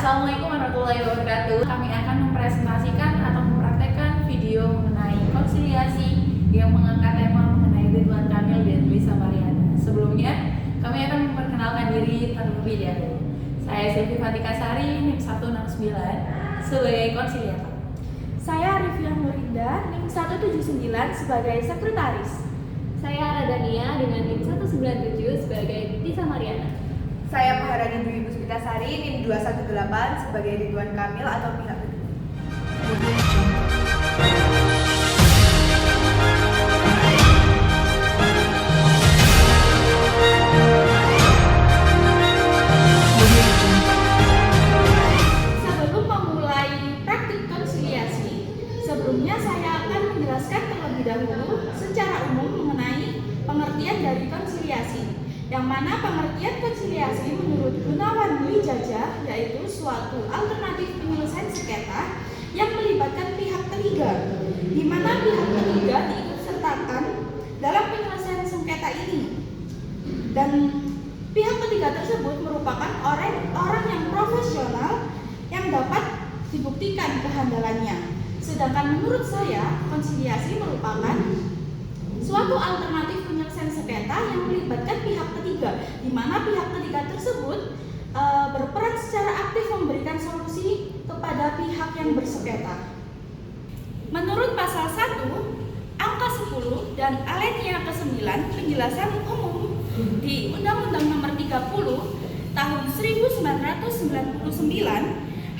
Assalamualaikum warahmatullahi wabarakatuh. Kami akan mempresentasikan atau mempraktekkan video mengenai konsiliasi yang mengangkat tema mengenai Ridwan Kamil dan Lisa Mariana. Sebelumnya, kami akan memperkenalkan diri terlebih dahulu. Saya Silvi Fatika Sari, NIM 169 sebagai konsiliator. Saya Arifia Nurinda, NIM 179 sebagai sekretaris. Saya Radania dengan NIM 197 sebagai Lisa Mariana. Saya Maharani Dwi Puspitasari, NIM 218 sebagai Ridwan Kamil atau pihak kedua. Sebelum memulai praktik konsiliasi, sebelumnya saya akan menjelaskan terlebih dahulu secara umum mengenai pengertian dari konsiliasi. Yang mana pengertian konsiliasi menurut Gunawan Dwi Jajah yaitu suatu alternatif penyelesaian sengketa yang melibatkan pihak ketiga, di mana pihak ketiga diikutsertakan dalam penyelesaian sengketa ini. Dan pihak ketiga tersebut merupakan orang yang profesional yang dapat dibuktikan kehandalannya. Sedangkan menurut saya, konsiliasi merupakan suatu alternatif penyelesaian sengketa yang melibatkan pihak ketiga, di mana pihak ketiga tersebut berperan secara aktif memberikan solusi kepada pihak yang bersengketa. Menurut pasal 1, angka 10 dan alinea ke-9 penjelasan umum di Undang-Undang Nomor 30 Tahun 1999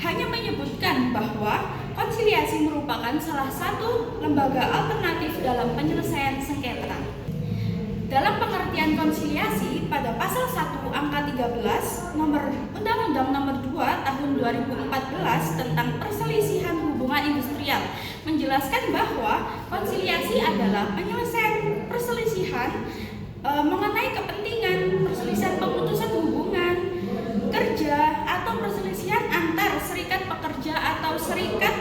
hanya menyebutkan bahwa konsiliasi merupakan salah satu lembaga alternatif dalam penyelesaian sengketa. Dalam pengertian konsiliasi pada pasal 1 angka 13 Undang-Undang Nomor 2 Tahun 2014 tentang perselisihan hubungan industrial menjelaskan bahwa konsiliasi adalah penyelesaian perselisihan mengenai kepentingan, perselisihan pemutusan hubungan kerja atau perselisihan antar serikat pekerja atau serikat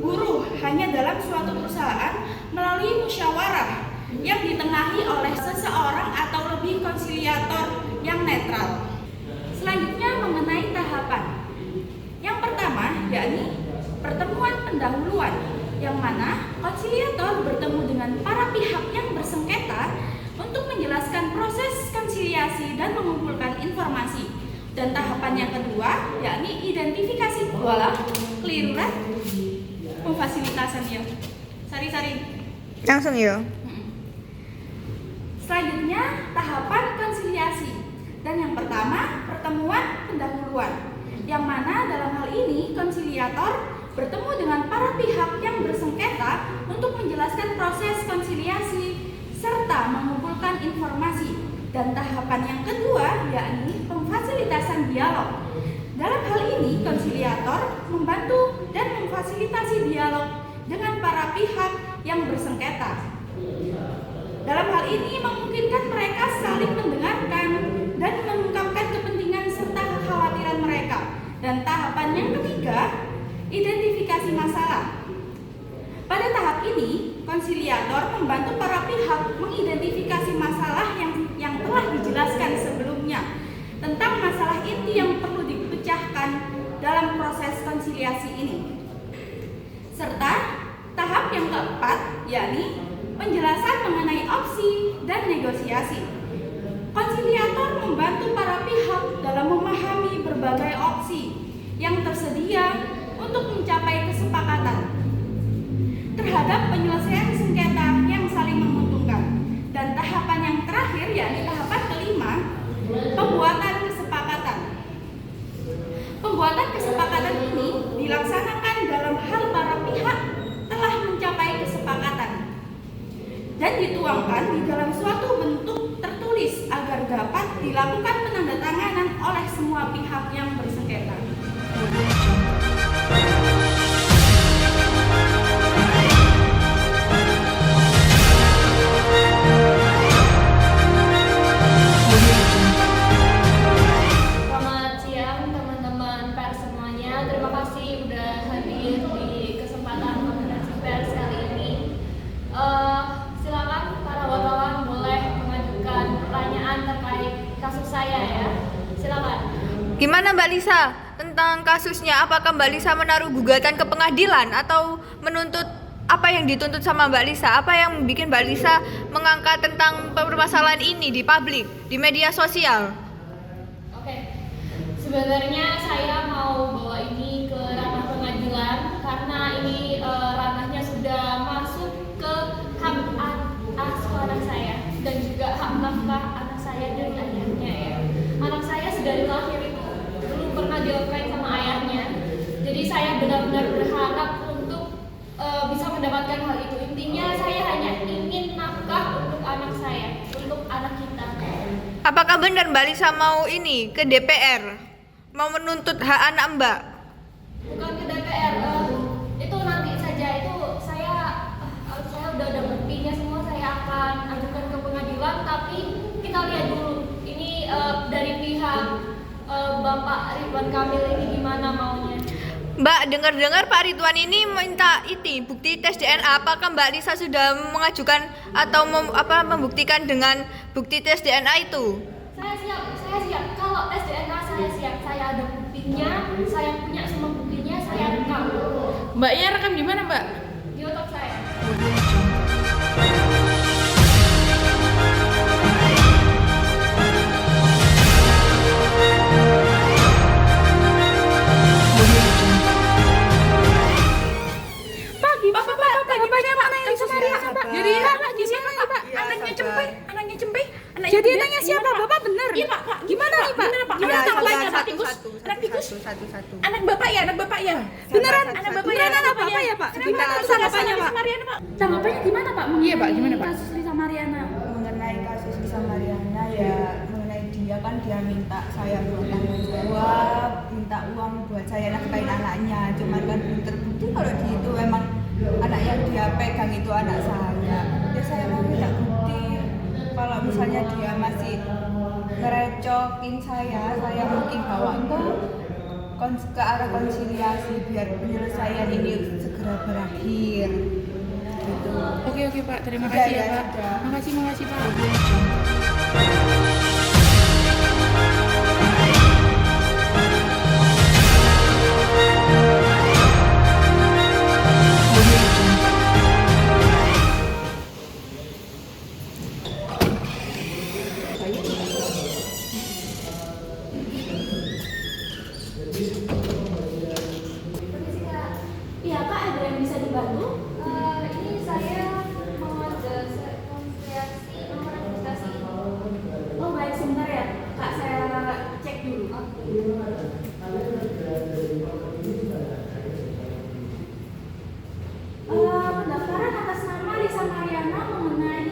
buruh hanya dalam suatu perusahaan melalui musyawarah yang ditengahi oleh seseorang atau lebih konsiliator yang netral. Selanjutnya mengenai tahapan. Yang pertama yakni pertemuan pendahuluan, yang mana konsiliator bertemu dengan para pihak yang bersengketa untuk menjelaskan proses konsiliasi dan mengumpulkan informasi. Dan tahapan yang kedua yakni identifikasi keliru kan? Memfasilitasan ya. Sari-sari. Langsung ya. Selanjutnya tahapan konsiliasi. Dan yang pertama pertemuan pendahuluan, yang mana dalam hal ini konsiliator bertemu dengan para pihak yang bersengketa untuk menjelaskan proses konsiliasi serta mengumpulkan informasi. Dan tahapan yang kedua yakni pemfasilitasan dialog. Dalam hal ini konsiliator membantu dan memfasilitasi dialog dengan para pihak yang bersengketa. Dalam hal ini memungkinkan mereka saling mendengarkan dan mengungkapkan kepentingan serta kekhawatiran mereka. Dan tahapan yang ketiga, identifikasi masalah. Pada tahap ini, konsiliator membantu para pihak mengidentifikasi masalah yang telah dijelaskan sebelumnya tentang masalah inti yang perlu dipecahkan dalam proses konsiliasi ini. Serta tahap yang keempat, yakni penjelasan mengenai opsi dan negosiasi. Konsiliator membantu para pihak dalam memahami berbagai opsi yang tersedia untuk mencapai kesepakatan terhadap penyelesaian sengketa yang saling menguntungkan. Dan tahapan yang terakhir yakni tahapan kelima, pembuatan kesepakatan. Pembuatan kesepakatan ini dilaksanakan dalam hal para pihak telah mencapai kesepakatan dan dituangkan di dalam suatu bentuk tertulis agar dapat dilakukan penandatanganan oleh semua pihak yang bersengketa. Selamat siang teman-teman pers semuanya. Terima kasih sudah hadir di kesempatan konferensi pers kali ini. Silakan para wartawan boleh mengajukan pertanyaan terkait kasus saya ya. Silakan. Gimana Mbak Lisa tentang tentang kasusnya, apakah Mbak Lisa menaruh gugatan ke pengadilan atau menuntut apa yang dituntut sama Mbak Lisa? Apa yang bikin Mbak Lisa mengangkat tentang permasalahan ini di publik, di media sosial? Oke, sebenarnya saya mau bawa ini ke ranah pengadilan karena ini ranahnya sudah masuk ke hak asuh anak saya dan juga hak nafkah anak saya dari ayahnya ya. Anak saya dari lahir itu belum pernah diopek sama ayahnya, jadi saya benar-benar berharap untuk bisa mendapatkan hal itu. Intinya saya hanya ingin nafkah untuk anak saya, untuk anak kita. Apakah benar Mbak Lisa mau ini ke DPR? Mau menuntut hak anak Mbak? Bukan ke DPR, itu nanti saja. Itu saya udah ada buktinya semua, saya akan ajukan ke pengadilan. Tapi kita lihat dulu ini dari pihak Bapak Ridwan Kamil ini gimana maunya. Mbak, dengar-dengar Pak Ridwan ini minta ini bukti tes DNA. Apakah Mbak Lisa sudah mengajukan atau membuktikan dengan bukti tes DNA itu? Saya siap. Kalau tes DNA saya siap. Saya ada buktinya, saya punya semua buktinya, saya rekam. Mbaknya rekam di mana, Mbak? Di otak saya. Bapaknya mana yang Lisa Maria? Jadi di sini nih Pak, anaknya Cempe. Jadi anaknya siapa? Bapak bener? Iya Pak. Gimana nih Pak? Gimana tanggapannya Pak? Satu. Anak Bapak ya? Beneran anak Bapak ya? Anak Bapak ya Pak? Gimana tanggapannya Pak? Tanggapannya gimana Pak? Iya, Pak, gimana, Pak? Kasus Lisa Mariana. Mengenai kasus Lisa Mariana ya, mengenai dia minta saya bertanggung jawab, minta uang buat saya nafkahin anaknya. Cuman kan belum terbukti kalau itu memang anak yang dia pegang itu anak saya. Ya saya mau minta bukti. Kalau misalnya dia masih ngerecokin saya mungkin bawa ke arah konsiliasi biar penyelesaian ini segera berakhir. Gitu. Oke Pak, terima Sudah, kasih ya ya, Pak. sudah. Makasih Pak. Iya Kak, ada yang bisa dibantu? Ini saya mau ada rekonsiliasi nomor registrasi. Oh baik, sebentar ya Kak, saya cek dulu. Pendaftaran atas nama Lisa Mariana mengenai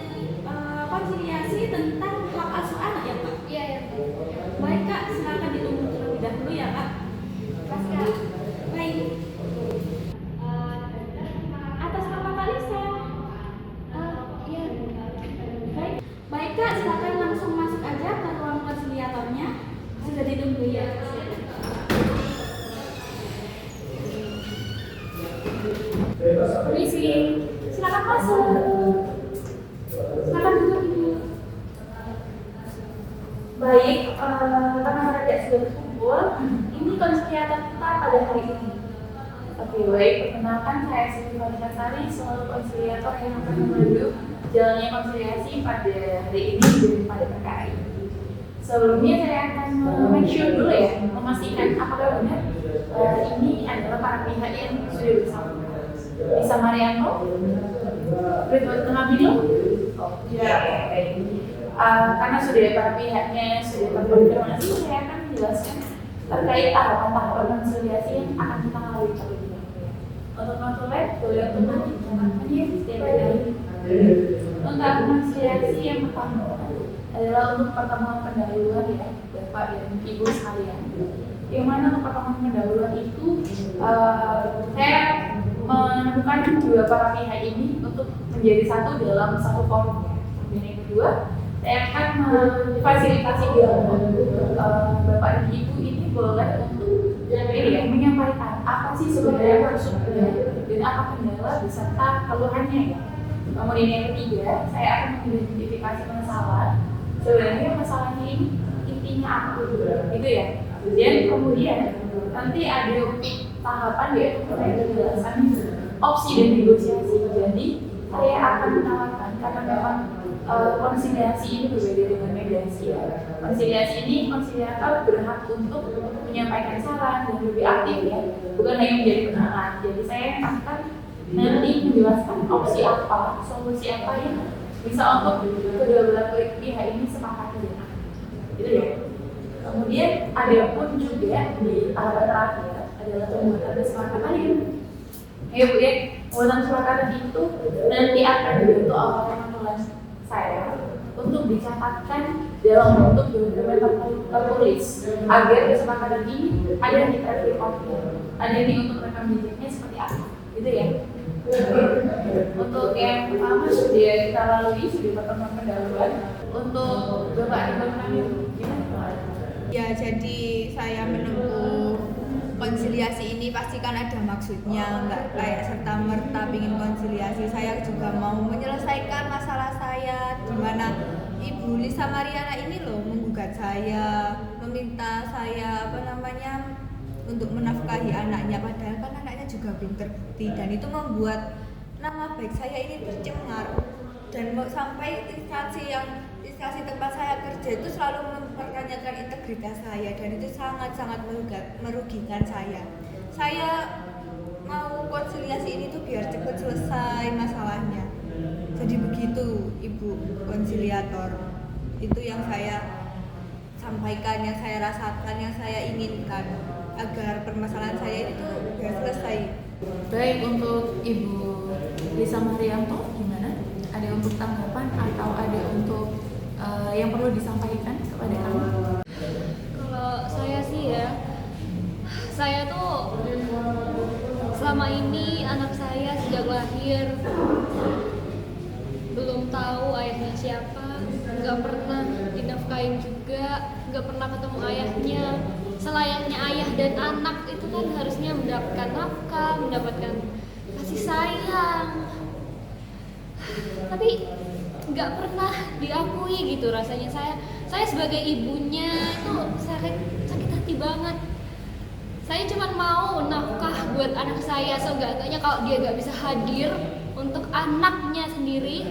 konsiliasi tentang hak asuh anak ya Pak? Iya ya. Baik Kak, silakan ditunggu terlebih dahulu ya Kak. Kasih Kak. Baik. Atas nama Kak Lisa. Iya. Baik Kak, silakan langsung masuk aja ke ruang konsiliatornya. Sudah ditunggu ya. Permisi, silakan masuk. Silakan duduk dulu. Baik, karena mereka sudah berkumpul, ini konsiliator kita pada hari ini. Oke, baik. Perkenalkan, saya Siti Sari, selalu konsiliator yang akan memandu jalannya konsiliasi pada hari ini dan pada perkara ini. Sebelumnya saya akan make sure dulu ya, memastikan apakah benar ini adalah para pihak yang sudah bersama. Lisa Mariano, Ridwan Kamil, ya, baik. Karena sudah para pihaknya sudah terkonfirmasi, saya akan menjelaskan terkait tahapan-tahapan konsiliasi yang akan kita lalui terlebih dahulu. Untuk notulen, boleh untuk mencatatkannya setiap hari. Untuk konsiliasi yang pertama adalah untuk pertemuan pendahuluan ya, Bapak dan Ibu sekalian. Yang mana untuk pertemuan pendahuluan itu saya menemukan dua para pihak ini untuk menjadi satu dalam satu forum. Dan yang kedua, saya akan memfasilitasi dialog. Bapak dan Ibu ini boleh untuk menyampaikan apa sih sebenarnya maksudnya dan apa kendala beserta keluhannya ya. Kemudian yang ketiga, saya akan mengidentifikasi masalah. Sebenarnya masalahnya ini intinya apa? Gitu ya. Kemudian nanti ada tahapan yaitu penjelasan opsi dan negosiasi. Jadi saya akan menawarkan karena memang konsiliasi ini berbeda dengan mediasi. Konsiliasi ini konsiliator berhak untuk menyampaikan saran dan lebih aktif ya, bukan hanya menjadi penengah. Jadi saya akan nanti menjelaskan opsi apa, solusi apa yang bisa untuk kedua belah pihak ini sepakati. Gitu ya. Kemudian ada pun juga di tahapan terakhir adalah pembuatan kesepakatan ini. Ya Bu ya, pembuatan kesepakatan itu nanti akan dibantu oleh teman-teman saya untuk dicatatkan dalam bentuk dokumen tertulis agar kesepakatan ini ada di track recordnya, ada di untuk rekam jejaknya seperti apa, gitu ya. Untuk yang pertama sudah kita lalui, sudah pertemuan pendahuluan. Untuk Bapak Ridwan Kamil, gimana? Ya, jadi saya menempuh konsiliasi ini pasti kan ada maksudnya, nggak kayak serta-merta ingin konsiliasi. Saya juga mau menyelesaikan masalah saya, di mana Ibu Lisa Mariana ini loh menggugat saya, meminta saya untuk menafkahi anaknya, padahal kan anaknya juga belum terbukti, dan itu membuat nama baik saya ini tercemar. Dan sampai instansi tempat saya kerja itu selalu mempertanyakan integritas saya, dan itu sangat-sangat merugikan saya. Saya mau konsiliasi ini tuh biar cepat selesai masalahnya. Jadi begitu Ibu konsiliator, itu yang saya sampaikan, yang saya rasakan, yang saya inginkan agar permasalahan saya itu biar selesai. Baik, untuk Ibu Lisa Marianto gimana? Ada untuk tanggapan atau ada untuk yang perlu disampaikan kepada kami? Kalau saya sih ya, saya tuh selama ini anak saya sejak lahir belum tahu ayahnya siapa, nggak pernah dinafkain juga, nggak pernah ketemu ayahnya. Selayaknya ayah dan anak itu kan harusnya mendapatkan nafkah, mendapatkan kasih sayang, tapi nggak pernah diakui gitu rasanya. Saya sebagai ibunya itu sakit hati banget. Saya cuma mau nafkah buat anak saya, seenggak-enggaknya kalau dia nggak bisa hadir untuk anaknya sendiri,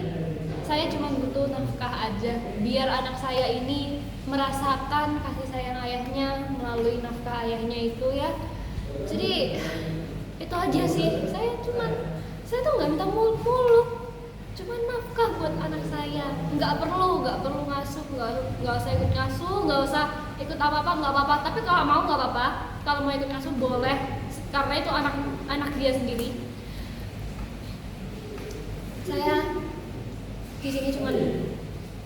saya cuma butuh nafkah aja biar anak saya ini merasakan kasih sayang ayahnya melalui nafkah ayahnya itu ya. Jadi itu aja sih, saya tuh nggak minta muluk-muluk, cuma nafkah buat anak saya. Nggak perlu ngasuh, nggak usah ikut ngasuh, nggak usah ikut apa-apa, nggak apa-apa. Tapi kalau mau nggak apa-apa, kalau mau ikut ngasuh boleh, karena itu anak dia sendiri. Saya di sini cuma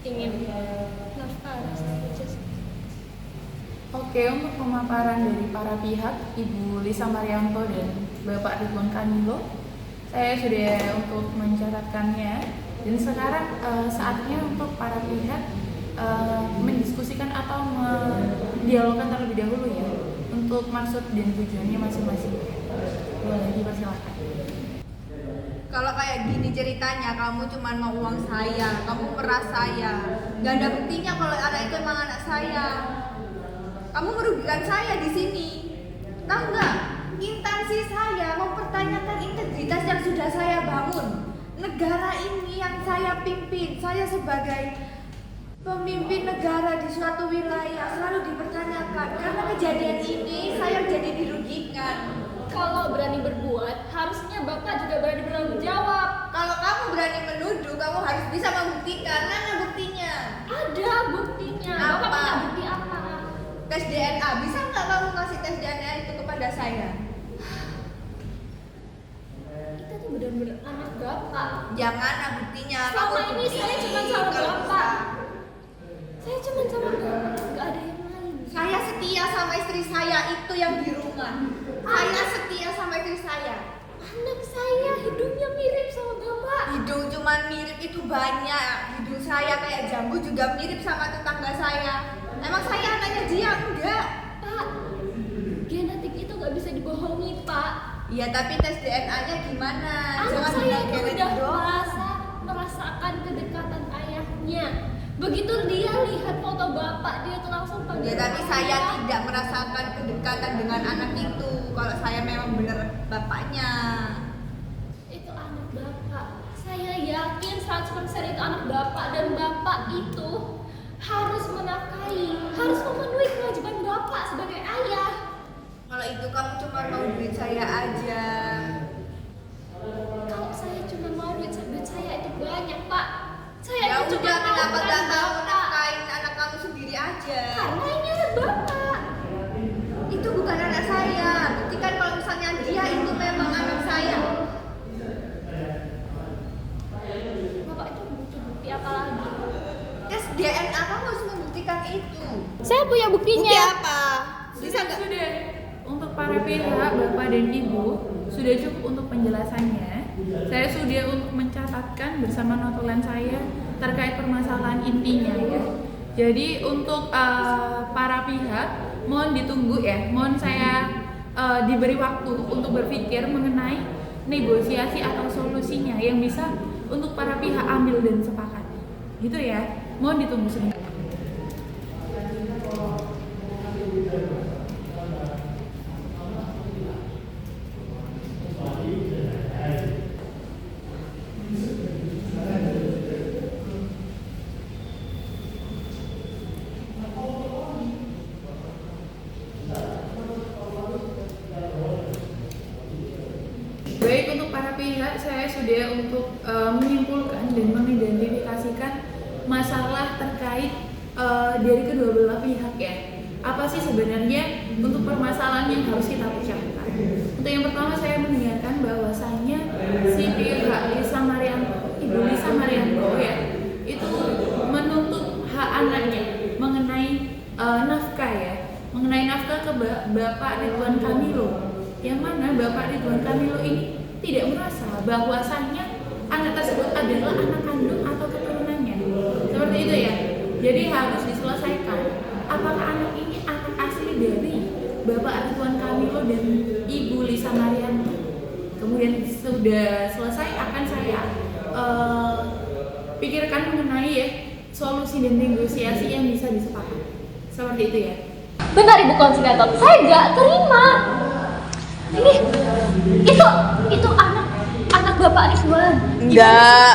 ingin nafkah anak saya aja sih. Oke, untuk pemaparan dari para pihak Ibu Lisa Marianto dan Bapak Ridwan Kamilo, saya sudah untuk mencatatkannya, dan sekarang saatnya untuk para pihak mendiskusikan atau mendialogkan terlebih dahulu ya untuk maksud dan tujuannya masing-masing. Boleh dipersilakan. Kalau kayak gini ceritanya, kamu cuma mau uang saya, kamu meras saya, nggak ada buktinya kalau anak itu emang anak saya. Kamu merugikan saya di sini, tahu nggak? Instansi saya mempertanyakan integritas yang sudah saya bangun. Negara ini yang saya pimpin, saya sebagai pemimpin negara di suatu wilayah selalu dipertanyakan. Karena kejadian ini saya jadi dirugikan. Kalau berani berbuat, harusnya Bapak juga berani bertanggung jawab. Kalau kamu berani menuduh, kamu harus bisa membuktikan. Mana buktinya? Ada buktinya. Apa? Bapak punya bukti apa? Tes DNA, bisa nggak kamu kasih tes DNA itu kepada saya? Kita tuh benar-benar anak Bapak. Jangan buktinya. Selama kamu ini bukti. saya cuma sama Kalau Bapak. bisa. Saya cuma sama Bapak, nggak ada yang lain. Saya setia sama istri saya itu yang di rumah. Saya setia sama istri saya. Anak saya hidungnya mirip sama Bapak. Hidung cuman mirip itu banyak. Hidung saya kayak jambu juga mirip sama tetangga saya. Emang saya anaknya dia? Enggak. Pak, genetik itu nggak bisa dibohongi, Pak. Iya, tapi tes DNA-nya gimana? Anak Jangan saya bilang itu genetik udah doang. merasakan kedekatan ayahnya. Begitu dia lihat foto bapak, dia tuh langsung panggil Ya tapi saya ayah. tidak merasakan kedekatan dengan anak itu. Kalau saya memang benar bapaknya. Itu anak bapak. Saya yakin 100% itu anak bapak, dan bapak itu harus menafkahi, harus memenuhi kewajiban bapak sebagai ayah. Kalau itu kamu cuma mau duit saya aja. Kalau saya cuma mau duit saya itu banyak, Pak. Saya Ya itu cuma udah, mau kenapa peran gak mau bapak. nafkain anak kamu sendiri aja? Karena ini anak bapak. Itu bukan anak saya. Buktikan kalau misalnya dia itu memang anak saya. Bapak itu butuh bukti apa lagi? Tes DNA kamu harus membuktikan itu. Saya punya Bukti buktinya. apa? Bisa nggak? Sudah. Untuk para pihak, Bapak dan Ibu, sudah cukup untuk penjelasannya. Saya sudah untuk mencatatkan bersama notulen saya terkait permasalahan intinya ya. Jadi untuk para pihak, mohon ditunggu ya. Mohon saya diberi waktu untuk berpikir mengenai negosiasi atau solusinya yang bisa untuk para pihak ambil dan sepakat. Gitu ya. Mohon ditunggu sebentar. Baik, untuk para pihak saya sudah untuk menyimpulkan dan mengidentifikasikan masalah terkait dari kedua belah pihak ya. Apa sih sebenarnya untuk permasalahan yang harus kita pecahkan? Untuk yang pertama saya mendengarkan bahwasannya si pihak Lisa Marianto, Ibu Lisa Marianto ya, itu menuntut hak anaknya mengenai nafkah ya, mengenai nafkah ke Bapak Ridwan Kamilo. Yang mana Bapak Ridwan Kamilo ini tidak merasa bahwasannya anak tersebut adalah anak kandung atau keturunannya. Seperti itu ya. Jadi harus diselesaikan. Apakah anak ini anak asli dari Bapak Ridwan Kamilo dan Ibu Lisa Marianto? Kemudian sudah selesai akan saya pikirkan mengenai ya solusi dan negosiasi yang bisa disepakati. Seperti itu ya. Benar Ibu Konsilator, saya nggak terima. Itu anak Bapak Ridwan. Enggak.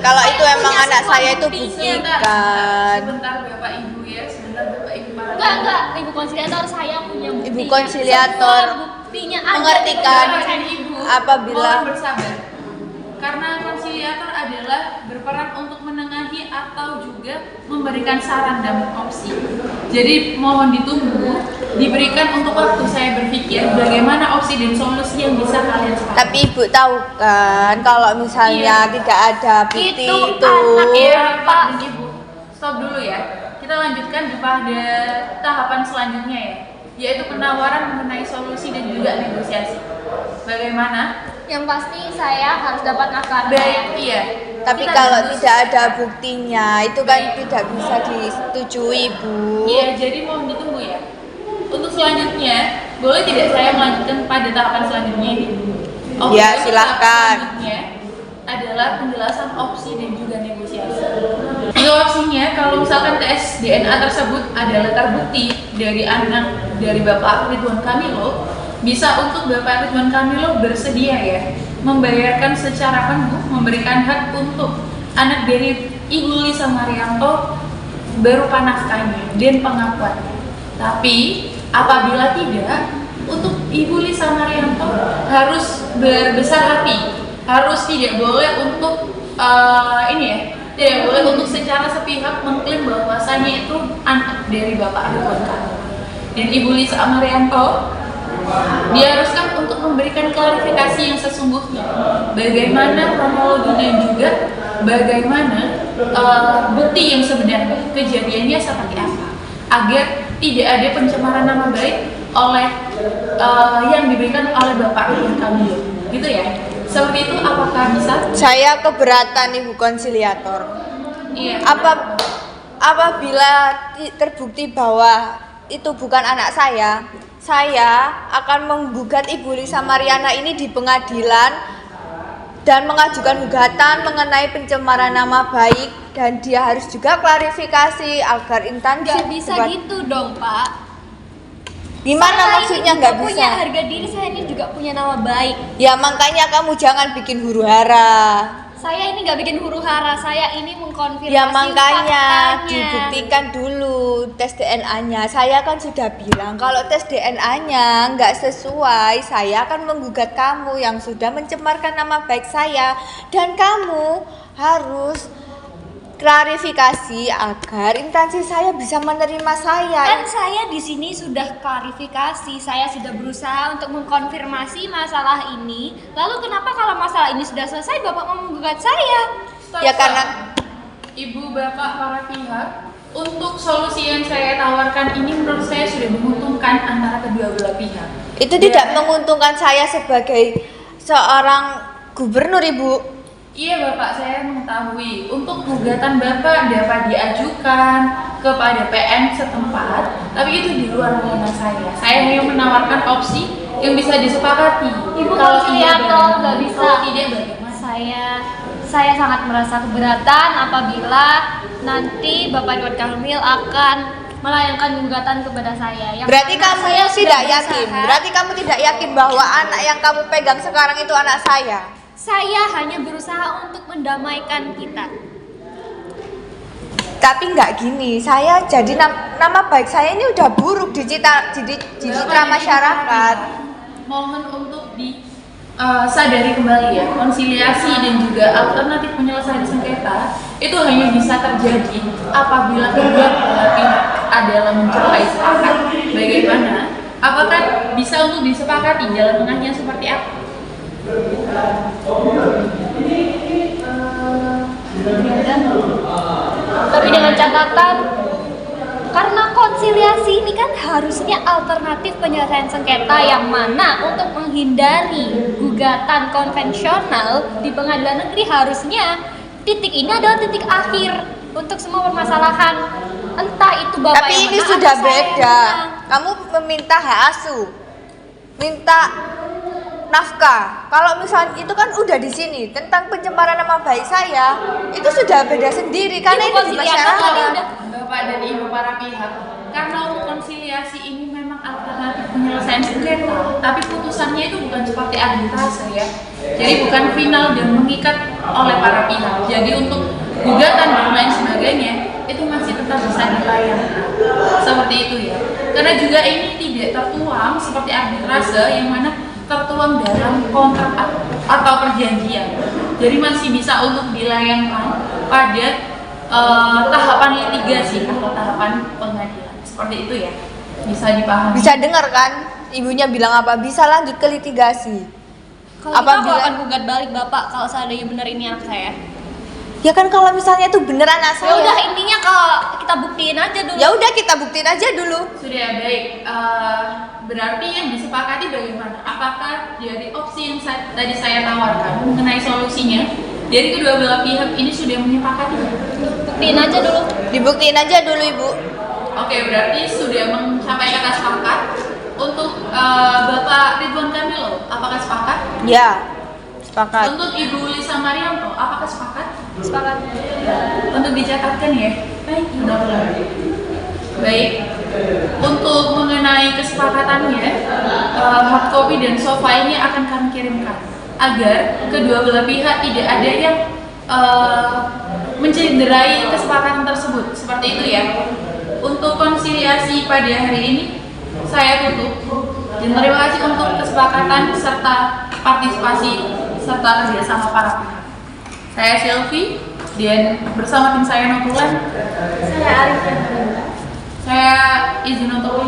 Kalau itu Saya emang punya anak semua saya itu buktinya, buktikan. Sebentar Bapak Ibu ya, sebentar Bapak Ibu para Enggak, Ibu Konsiliator, saya punya buktinya. Ibu Konsiliator Semua buktinya ada. mengertikan Bapak dan Ibu, apabila mohon bersabar. Karena konsiliator adalah berperan untuk menengahi atau juga memberikan saran dan opsi. Jadi mohon ditunggu, diberikan untuk waktu saya berpikir bagaimana opsi dan solusi yang bisa kalian sepakati. tapi Ibu tahu kan kalau misalnya Iya. tidak ada bukti Itu itu, anak Iya Pak dan Ibu, stop dulu ya. Kita lanjutkan pada tahapan selanjutnya ya, yaitu penawaran mengenai solusi dan juga negosiasi. Bagaimana? Yang pasti saya harus dapat nafkah. Baik, iya. tapi Kita kalau diskusikan. tidak ada buktinya itu kan tidak bisa disetujui Bu. Iya, jadi mohon ditunggu ya. Untuk selanjutnya, boleh tidak saya melanjutkan pada tahapan selanjutnya ini? Ya, untuk silahkan. tahap selanjutnya adalah penjelasan opsi dan juga negosiasi. Untuk opsinya, kalau misalkan tes DNA tersebut adalah terbukti dari anak dari Bapak Ridwan Kamilo, bisa untuk Bapak Ridwan Kamilo bersedia ya membayarkan secara penuh, memberikan hak untuk anak dari Ibu Lisa Marianto berupa nafkahnya dan pengakuannya. Tapi apabila tidak, untuk Ibu Lisa Marianto harus berbesar hati, harus tidak boleh untuk tidak boleh untuk secara sepihak mengklaim bahwasanya itu anak dari Bapak Ridwan Kamilo. Dan Ibu Lisa Marianto diharuskan untuk memberikan klarifikasi yang sesungguhnya, bagaimana kronologi dan juga bagaimana bukti yang sebenarnya kejadiannya seperti apa, agar tidak ada pencemaran nama baik oleh yang diberikan oleh Bapak Ridwan Kamilo, gitu ya. Seperti itu, apakah bisa? Saya keberatan Ibu Konsiliator. Iya. Apabila terbukti bahwa itu bukan anak saya akan menggugat Ibu Lisa Mariana ini di pengadilan dan mengajukan gugatan mengenai pencemaran nama baik, dan dia harus juga klarifikasi agar instansi Nggak bisa gitu dong, Pak. Gimana Saya maksudnya ini nggak juga bisa? punya harga diri, saya ini juga punya nama baik. Ya makanya kamu jangan bikin huru-hara. Saya ini nggak bikin huru-hara, saya ini mengkonfirmasi Ya makanya faktanya. dibuktikan dulu tes DNA-nya. Saya kan sudah bilang kalau tes DNA-nya nggak sesuai, saya akan menggugat kamu yang sudah mencemarkan nama baik saya, dan kamu harus klarifikasi agar instansi saya bisa menerima saya. Kan saya di sini sudah klarifikasi, saya sudah berusaha untuk mengkonfirmasi masalah ini. Lalu kenapa kalau masalah ini sudah selesai Bapak mau menggugat saya? Ya karena Ibu Bapak para pihak, untuk solusi yang saya tawarkan ini menurut saya sudah menguntungkan antara kedua belah pihak. itu tidak menguntungkan saya sebagai seorang gubernur, Ibu. Iya Bapak, saya mengetahui untuk gugatan Bapak dapat diajukan kepada PN setempat, tapi itu di luar wewenang saya. Saya hanya menawarkan opsi yang bisa disepakati. Ibu Kalau iya konsiliator nggak bagaimana? bisa. Kalau tidak bagaimana? Saya sangat merasa keberatan apabila nanti Bapak Ridwan Kamil akan melayangkan gugatan kepada saya. Yang Berarti mana kamu saya sudah tidak yakin. berusaha. Berarti kamu tidak yakin bahwa anak yang kamu pegang sekarang itu anak saya. Saya hanya berusaha untuk mendamaikan kita. Tapi nggak gini, saya jadi nama baik saya ini udah buruk di citra masyarakat. Mohon untuk sadari kembali ya, konsiliasi dan juga alternatif penyelesaian sengketa itu hanya bisa terjadi apabila kedua belah pihak adalah mencapai sepakat. Bagaimana? Apakah bisa untuk disepakati jalan tengahnya seperti apa? Tapi dengan catatan, karena konsiliasi ini kan harusnya alternatif penyelesaian sengketa yang mana untuk menghindari gugatan konvensional di pengadilan negeri, harusnya titik ini adalah titik akhir untuk semua permasalahan. Entah itu Bapak Tapi yang ini menang sudah atau saya yang beda. menang. Kamu meminta hak asuh, minta nafkah. Kalau misalnya itu kan udah di sini tentang pencemaran nama baik saya, itu sudah beda sendiri karena Ibu itu di konsiliator tadi masyarakat. udah Bapak dan Ibu para pihak, karena untuk konsiliasi ini memang alternatif penyelesaian sengketa, tapi putusannya itu bukan seperti arbitrase ya. Jadi bukan final dan mengikat oleh para pihak. Jadi untuk gugatan dan lain sebagainya itu masih tetap bisa dilayangkan. Seperti itu ya. Karena juga ini tidak tertuang seperti arbitrase yang mana tertuang dalam kontrak atau perjanjian. Jadi masih bisa untuk dilayangkan pada tahapan litigasi atau tahapan pengadilan. Seperti itu ya. Bisa dipahami. Bisa dengar kan? Ibunya bilang apa? Bisa lanjut ke litigasi. Kalau kita Apabila- akan gugat balik Bapak kalau seandainya benar ini anak saya. Ya kan kalau misalnya itu bener anak Ya udah, saya. intinya kalau kita buktiin aja dulu. Ya udah kita buktiin aja dulu. Sudah baik. Berarti yang disepakati bagaimana? Apakah dari opsi yang tadi saya tawarkan mengenai solusinya dari kedua belah pihak ini sudah menyepakati? Buktiin aja dulu. Dibuktiin aja dulu, Ibu. Oke, berarti sudah mencapai kata sepakat. Untuk Bapak Ridwan Kamil, apakah sepakat? Ya. Sepakat. Untuk Ibu Lisa Mariamto, apakah sepakat? Sepakat. Untuk dicatatkan ya. Baik, benar-benar. Baik. Untuk mengenai kesepakatannya, hard copy dan sofa ini akan kami kirimkan agar kedua belah pihak tidak ada yang mencederai kesepakatan tersebut. Seperti itu ya. Untuk konsiliasi pada hari ini saya tutup. Dan terima kasih untuk kesepakatan serta partisipasi serta kerjasama para pihak. Saya Sylvie dan bersama tim saya Notulan. Saya Arif. Saya izin untuk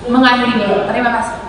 mengakhiri. Terima kasih.